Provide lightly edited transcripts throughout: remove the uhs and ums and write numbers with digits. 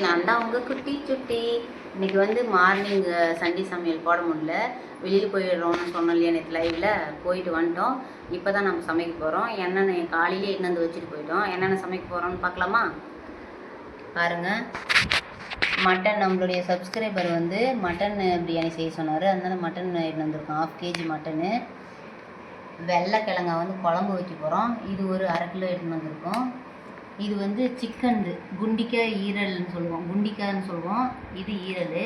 நான் தான் உங்கள் குட்டி சுட்டி. இன்றைக்கி வந்து மார்னிங் சண்டே சமையல் போட முடியல, வெளியில் போயிடுறோம்னு சொன்னோம் இல்லையா நேற்று லைவில், போயிட்டு வந்துட்டோம். இப்போ தான் நம்ம சமைக்க போகிறோம். என்னென்ன காலையிலே என்னென்னு வச்சுட்டு போயிட்டோம். என்னென்ன சமைக்க போகிறோம்னு பார்க்கலாமா? பாருங்கள், மட்டன் நம்மளுடைய சப்ஸ்கிரைபர் வந்து மட்டன் பிரியாணி செய்ய சொன்னார். அதனால மட்டன் எடுத்து வந்திருக்கோம். 1/2 kg மட்டனு. வெள்ளைக்கிழங்கா வந்து குழம்பு வைக்க போகிறோம். இது ஒரு 1/2 கிலோ எடுத்துன்னு வந்திருக்கோம். இது வந்து சிக்கன் குண்டிக்காய் ஈரல்னு சொல்லுவோம், குண்டிக்காய்ன்னு சொல்லுவோம். இது ஈரல்.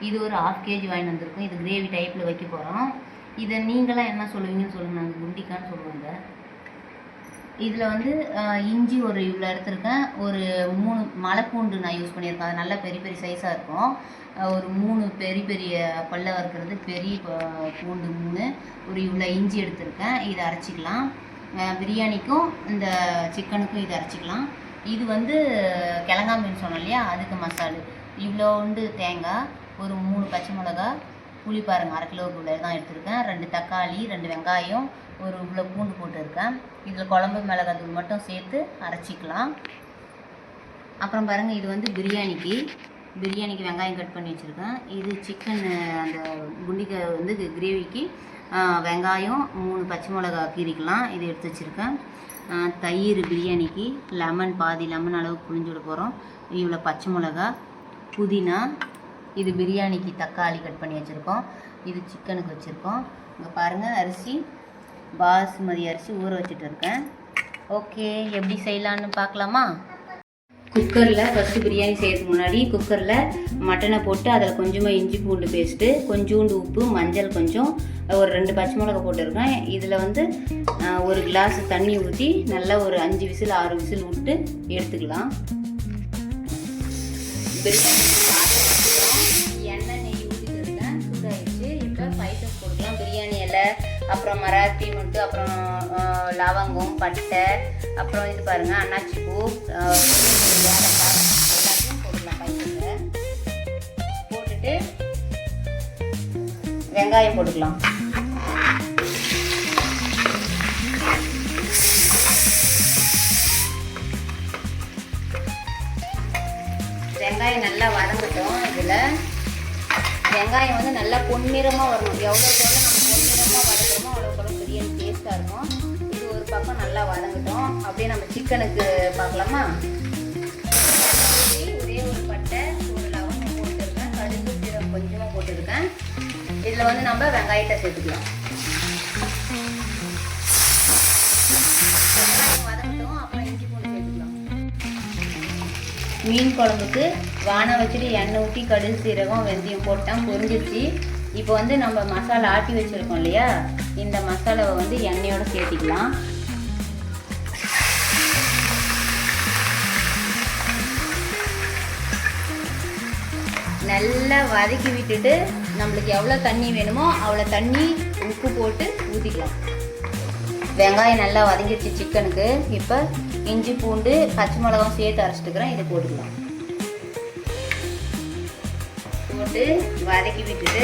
இது ஒரு 1/2 kg வாங்கி வந்திருக்கோம். இது கிரேவி டைப்பில் வைக்க போகிறோம். இதை நீங்களாம் என்ன சொல்லுவீங்கன்னு சொல்லுங்கள். நாங்கள் குண்டிக்கான்னு சொல்லுவோங்க. இதில் வந்து இஞ்சி ஒரு இவ்வளோ எடுத்துருக்கேன். ஒரு 3 மலைப்பூண்டு நான் யூஸ் பண்ணியிருக்கேன். அது நல்லா பெரிய பெரிய சைஸாக இருக்கும். ஒரு 3 பெரிய பெரிய பல்ல இருக்கிறது பெரிய பூண்டு 3. ஒரு இவ்வளோ இஞ்சி எடுத்துருக்கேன். இதை அரைச்சிக்கலாம். பிரியாணிக்கும் இந்த சிக்கனுக்கும் இதை அரைச்சிக்கலாம். இது வந்து கிழங்கா மீன் சொன்னோம் இல்லையா, அதுக்கு மசாலு. இவ்வளோ உண்டு தேங்காய், ஒரு 3 பச்சை மிளகா, புளி பாருங்கள் 1/2 கிலோவுக்கு இவ்வளோ தான் எடுத்துருக்கேன். 2 தக்காளி, 2 வெங்காயம், ஒரு இவ்வளோ பூண்டு போட்டுருக்கேன். இதில் குழம்பு மிளகாத்தூள் மட்டும் சேர்த்து அரைச்சிக்கலாம். அப்புறம் பாருங்கள், இது வந்து பிரியாணிக்கு வெங்காயம் கட் பண்ணி வச்சுருக்கேன். இது சிக்கன் அந்த குண்டிக்காய் வந்து கிரேவிக்கு வெங்காயம் 3 பச்சை மிளகா கீரிக்கலாம். இது எடுத்து வச்சுருக்கேன். தயிர் பிரியாணிக்கு பாதி லெமன் அளவுக்கு புழிஞ்சு விட போகிறோம். இவ்வளோ பச்சை மிளகா, புதினா. இது பிரியாணிக்கு தக்காளி கட் பண்ணி வச்சுருக்கோம். இது சிக்கனுக்கு வச்சுருக்கோம். இங்கே பாருங்கள், அரிசி பாசுமதி அரிசி ஊற வச்சுட்டு இருக்கேன். ஓகே, எப்படி செய்யலான்னு பார்க்கலாமா? குக்கரில் ஃபஸ்ட்டு பிரியாணி செய்கிறதுக்கு முன்னாடி குக்கரில் மட்டனை போட்டு அதில் கொஞ்சமாக இஞ்சி பூண்டு பேஸ்ட்டு, கொஞ்சோண்டு உப்பு, மஞ்சள் கொஞ்சம், ஒரு 2 பச்சை மிளகா போட்டுருக்கேன். இதில் வந்து 1 கிளாஸ் தண்ணி ஊற்றி நல்லா ஒரு 5 விசில் 6 விசில் விட்டு எடுத்துக்கலாம். பிரியாணி எண்ணெய் நெய் ஊற்றிட்டு இருக்கேன். சூடாகிடுச்சு. இப்போ ஸ்பைசஸ் போட்டுக்கலாம். பிரியாணி இலை, அப்புறம் மராத்தி முட்டு, அப்புறம் லவங்கம், பட்டை, அப்புறம் இது பாருங்கள் அன்னாச்சி பூ, ஏலக்காய் எல்லாத்தையும் போட்டுக்கலாம். ஸ்பைசஸை போட்டுட்டு வெங்காயம் போட்டுக்கலாம். வெங்காயம் நல்லா வதங்கட்டும். இதில் வெங்காயம் வந்து நல்லா பொன்னிறமாக வரணும். எவ்வளோக்கு எவ்வளோ நம்ம பொன்னிறமாக வதக்குறோமோ அவ்வளோக்கு பிரியாணி டேஸ்ட்டாக இருக்கும். இது ஒரு பக்கம் நல்லா வதங்கட்டும். அப்படியே நம்ம சிக்கனுக்கு பார்க்கலாமா? ஒரே ஒரு பட்டை, ஒரு லவங்கம் போட்டுருக்கேன். கடுகு சீரகம் கொஞ்சமாக போட்டுருக்கேன். இதில் வந்து நம்ம வெங்காயத்தை சேர்த்துக்கலாம். வெங்காயம் வதங்கட்டும். அப்புறம் இஞ்சி பூண்டு சேர்த்துக்கலாம். மீன் குழம்புக்கு வானம் வச்சுட்டு எண்ணெய் ஊற்றி கடுகு சீரகம் வெந்தயம் போட்டால் பொரிஞ்சிருச்சு. இப்போ வந்து நம்ம மசாலா ஆட்டி வச்சுருக்கோம் இல்லையா, இந்த மசாலாவை வந்து எண்ணெயோடு சேர்த்திக்கலாம். நல்லா வதக்கி விட்டுட்டு நம்மளுக்கு எவ்வளோ தண்ணி வேணுமோ அவ்வளோ தண்ணி உப்பு போட்டு ஊற்றிக்கலாம். வெங்காயம் நல்லா வதங்கிடுச்சு சிக்கனுக்கு. இப்போ இஞ்சி பூண்டு பச்சை மிளகாவும் சேர்த்து அரைச்சிட்டுக்கிறேன். இதை போட்டுக்கலாம். போட்டு வதக்கி விட்டுட்டு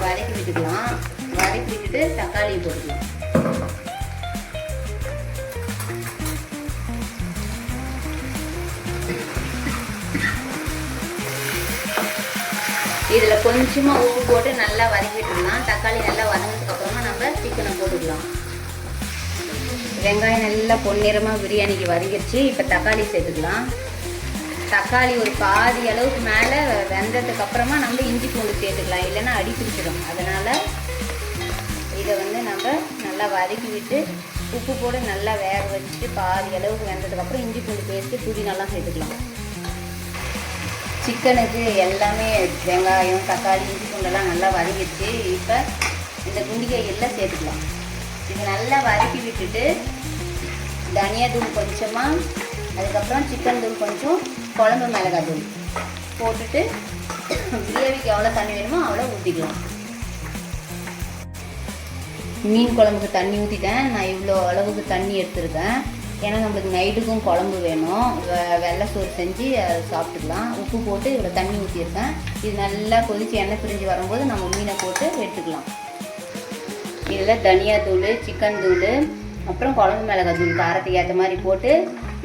வதக்கி விட்டுக்கலாம். வதக்கி விட்டுட்டு தக்காளியை போட்டுக்கலாம். இதில் கொஞ்சமாக உப்பு போட்டு நல்லா வதக்கிட்டுலாம். தக்காளி நல்லா வதங்கினதுக்கு அப்புறமா நம்ம சிக்கனை போட்டுக்கலாம். வெங்காயம் நல்லா பொன்னிறமாக பிரியாணிக்கு வதங்கிடுச்சு. இப்போ தக்காளி சேர்த்துக்கலாம். தக்காளி ஒரு பாதி அளவுக்கு மேலே வெந்ததுக்கு அப்புறமா நம்ம இஞ்சி பூண்டு சேர்த்துக்கலாம், இல்லைன்னா அடி பிடிச்சிடும். அதனால் இதை வந்து நம்ம நல்லா வதக்கி விட்டு உப்பு போட்டு நல்லா வேக வச்சுட்டு பாதி அளவுக்கு வெந்ததுக்கப்புறம் இஞ்சி பூண்டு பேஸ்ட்டு புதினாலாம் சேர்த்துக்கலாம். சிக்கனுக்கு எல்லாமே வெங்காயம் தக்காளி இஞ்சி பூண்டெல்லாம் நல்லா வதங்கிடுச்சு. இப்போ இந்த குண்டிக்காய் எல்லாம் சேர்த்துக்கலாம். இது நல்லா வதக்கி விட்டுட்டு தனியா தூள் கொஞ்சமாக, அதுக்கப்புறம் சிக்கன் தூள் கொஞ்சம், குழம்பு மிளகாய் தூள் போட்டுட்டு கிரேவிக்கு எவ்வளோ தண்ணி வேணுமோ அவ்வளோ ஊற்றிக்கலாம். மீன் குழம்புக்கு தண்ணி ஊற்றிட்டேன். நான் இவ்வளோ அளவுக்கு தண்ணி எடுத்துருக்கேன். ஏன்னா நம்மளுக்கு நைட்டுக்கும் குழம்பு வேணும். வெள்ளை சோறு செஞ்சு அதை சாப்பிட்டுக்கலாம். உப்பு போட்டு இவ்வளோ தண்ணி ஊற்றிருக்கேன். இது நல்லா கொதித்து எண்ணெய் பிரிஞ்சு வரும்போது நம்ம மீனை போட்டு எடுத்துக்கலாம். இதில் தனியா தூள், சிக்கன் தூள், அப்புறம் குழம்பு மிளகாய் தூள் காரத்துக்கு ஏற்ற மாதிரி போட்டு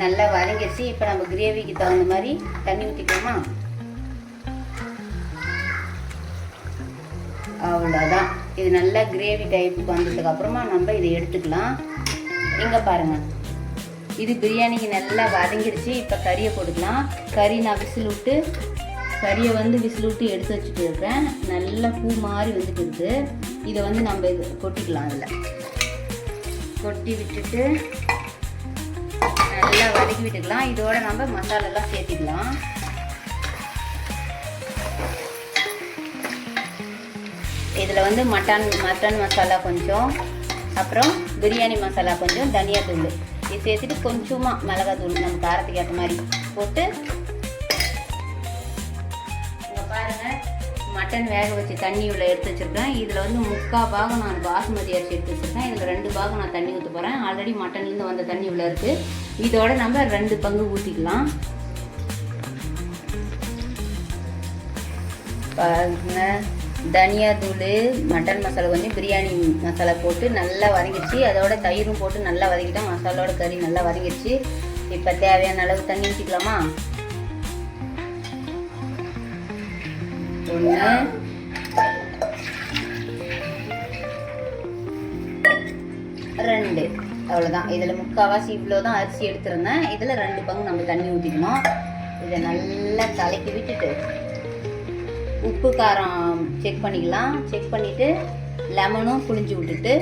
நல்லா வதங்கிடுச்சு. இப்போ நம்ம கிரேவிக்கு தகுந்த மாதிரி தண்ணி ஊற்றிக்கலாமா? அவ்வளோதான். இது நல்லா கிரேவி டைப்புக்கு வந்ததுக்கு அப்புறமா நம்ம இதை எடுத்துக்கலாம். இங்கே பாருங்கள், இது பிரியாணிக்கு நல்லா வதங்கிடுச்சு. இப்போ கறியை போட்டுக்கலாம். கறி நான் விசில் விட்டு எடுத்து வச்சுட்டு இருக்கேன். நல்லா பூ மாதிரி வந்துட்டு இருக்குது. இதை நம்ம இது கொட்டிக்கலாம். அதில் கொட்டி விட்டுட்டு நல்லா வதக்கி விட்டுக்கலாம். இதோட நம்ம மசாலாலாம் சேர்த்துக்கலாம். இதில் மட்டன் மசாலா கொஞ்சம், அப்புறம் பிரியாணி மசாலா கொஞ்சம், தனியா தூள் இது சேர்த்துட்டு கொஞ்சமாக மிளகாய் தூள் நம்ம காரத்துக்கு ஏற்ற மாதிரி போட்டு, இங்கே பாருங்கள், மட்டன் வேக வச்சு தண்ணி உள்ள எடுத்து வச்சுருக்கேன். இதில் 3/4 பாகம் நான் பாசுமதி அரிசி எடுத்து வச்சுருக்கேன். இதில் 2 பாகம் நான் தண்ணி ஊற்ற போகிறேன். ஆல்ரெடி மட்டன்லேருந்து வந்த தண்ணி உள்ள இருக்குது. இதோட நம்ம 2 பங்கு ஊற்றிக்கலாம். பாருங்க, தனியா தூள், மட்டன் மசாலா கொஞ்சம், பிரியாணி மசாலா போட்டு நல்லா வதங்கிடுச்சு. அதோட தயிரும் போட்டு நல்லா வதக்கிட்டோம். மசாலோட கறி நல்லா வதங்கிடுச்சு. இப்போ தேவையான அளவு தண்ணி ஊற்றிக்கலாமா? 1 2 அவ்வளோதான். இதில் 3/4 இவ்வளோ தான் அரிசி எடுத்துருந்தேன். இதில் 2 பங்கு நம்ம தண்ணி ஊற்றிக்கணும். இதை நல்லா கலக்கி விட்டுட்டு உப்பு காரம் செக் பண்ணிக்கலாம். செக் பண்ணிவிட்டு லெமனும் புளிஞ்சு விட்டுட்டு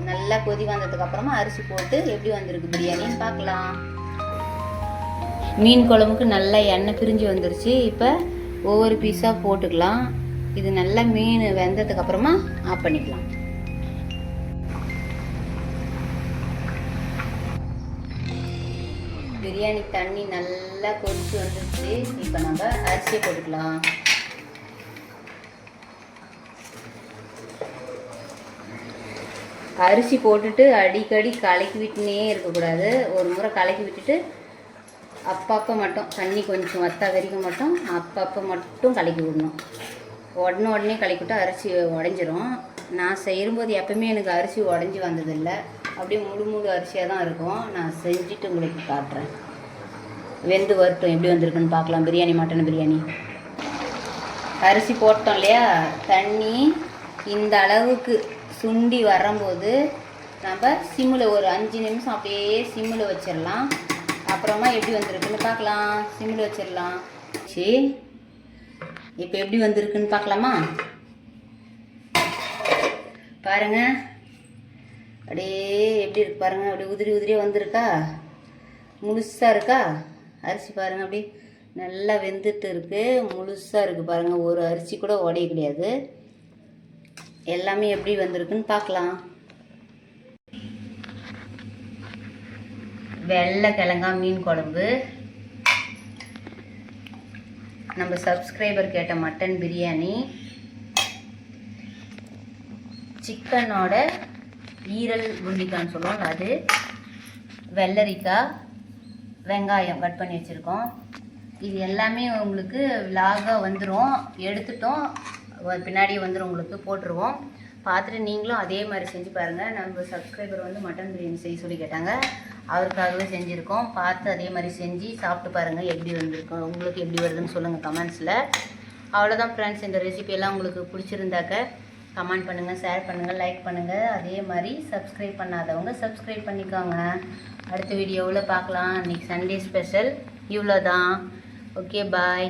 நல்லா கொதி வந்ததுக்கப்புறமா அரிசி போட்டு எப்படி வந்திருக்கு பிரியாணின்னு பார்க்கலாம். மீன் குழம்புக்கு நல்லா எண்ணெய் பிரிஞ்சு வந்துருச்சு. இப்போ ஒவ்வொரு பீஸாக போட்டுக்கலாம். இது நல்லா மீன் வெந்ததுக்கப்புறமா ஆஃப் பண்ணிக்கலாம். பிரியாணி தண்ணி நல்லா கொதிச்சு வந்துருச்சு. இப்போ நம்ம அரிசியை போட்டுக்கலாம். அரிசி போட்டுட்டு அடிக்கடி கலக்கி விட்டுனே இருக்கக்கூடாது. ஒரு முறை கலக்கி விட்டுட்டு அப்பப்போ மட்டும் தண்ணி கொஞ்சம் வத்தா வரைக்கும் மட்டும் அப்பப்போ மட்டும் கலக்கி விடணும். உடனே கலக்கி விட்டால் அரிசி உடஞ்சிரும். நான் செய்யும்போது எப்பவுமே எனக்கு அரிசி உடஞ்சி வந்ததில்லை. அப்படியே முழு அரிசியாக தான் இருக்கும். நான் செஞ்சுட்டு உங்களுக்கு காட்டுறேன். வெந்து வரட்டும், எப்படி வந்திருக்குன்னு பார்க்கலாம். பிரியாணி, மட்டன் பிரியாணி. அரிசி போட்டோம் இல்லையா, தண்ணி இந்த அளவுக்கு சுண்டி வரும்போது நம்ம சிம்மில் ஒரு 5 நிமிஷம் அப்படியே சிம்மில் வச்சிடலாம். அப்புறமா எப்படி வந்திருக்குன்னு பார்க்கலாம். சிம்மில் வச்சிடலாம். சரி, இப்போ எப்படி வந்திருக்குன்னு பார்க்கலாமா? பாருங்கள், அப்படியே எப்படி இருக்கு பாருங்கள். அப்படியே உதிரியாக வந்திருக்கா, முழுசாக இருக்கா அரிசி. பாருங்கள், அப்படியே நல்லா வெந்துட்டு இருக்குது, முழுசாக இருக்குது பாருங்கள். ஒரு அரிசி கூட உடைய கிடையாது. எல்லாமே எப்படி வந்திருக்குன்னு பார்க்கலாம். வெள்ளை கிழங்கா மீன் குழம்பு, நம்ம சப்ஸ்கிரைபர் கேட்ட மட்டன் பிரியாணி, சிக்கனோட ஈரல் குண்டிக்கான்னு சொல்லுவாங்க அது, வெள்ளரிக்காய், வெங்காயம் கட் பண்ணி வச்சுருக்கோம். இது எல்லாமே உங்களுக்கு விலாகாக வந்துடும். எடுத்துட்டோம், பின்னாடியே வந்துடும், உங்களுக்கு போட்டுருவோம். பார்த்துட்டு நீங்களும் அதே மாதிரி செஞ்சு பாருங்கள். நம்ம சப்ஸ்கிரைபர் மட்டன் பிரியாணி செய்ய சொல்லி கேட்டாங்க. அவருக்காகவே செஞ்சுருக்கோம். பார்த்து அதே மாதிரி செஞ்சு சாப்பிட்டு பாருங்கள் எப்படி வந்திருக்கோம். உங்களுக்கு எப்படி வருதுன்னு சொல்லுங்கள் கமெண்ட்ஸில். அவ்வளோதான் ஃப்ரெண்ட்ஸ். இந்த ரெசிபியெல்லாம் உங்களுக்கு பிடிச்சிருந்தாக்க கமெண்ட் பண்ணுங்கள், ஷேர் பண்ணுங்கள், லைக் பண்ணுங்கள். அதே மாதிரி சப்ஸ்கிரைப் பண்ணாதவங்க சப்ஸ்கிரைப் பண்ணிக்கோங்க. அடுத்த வீடியோவில் பார்க்கலாம். இன்றைக்கி சண்டே ஸ்பெஷல் இவ்வளோ தான். ஓகே, பாய்.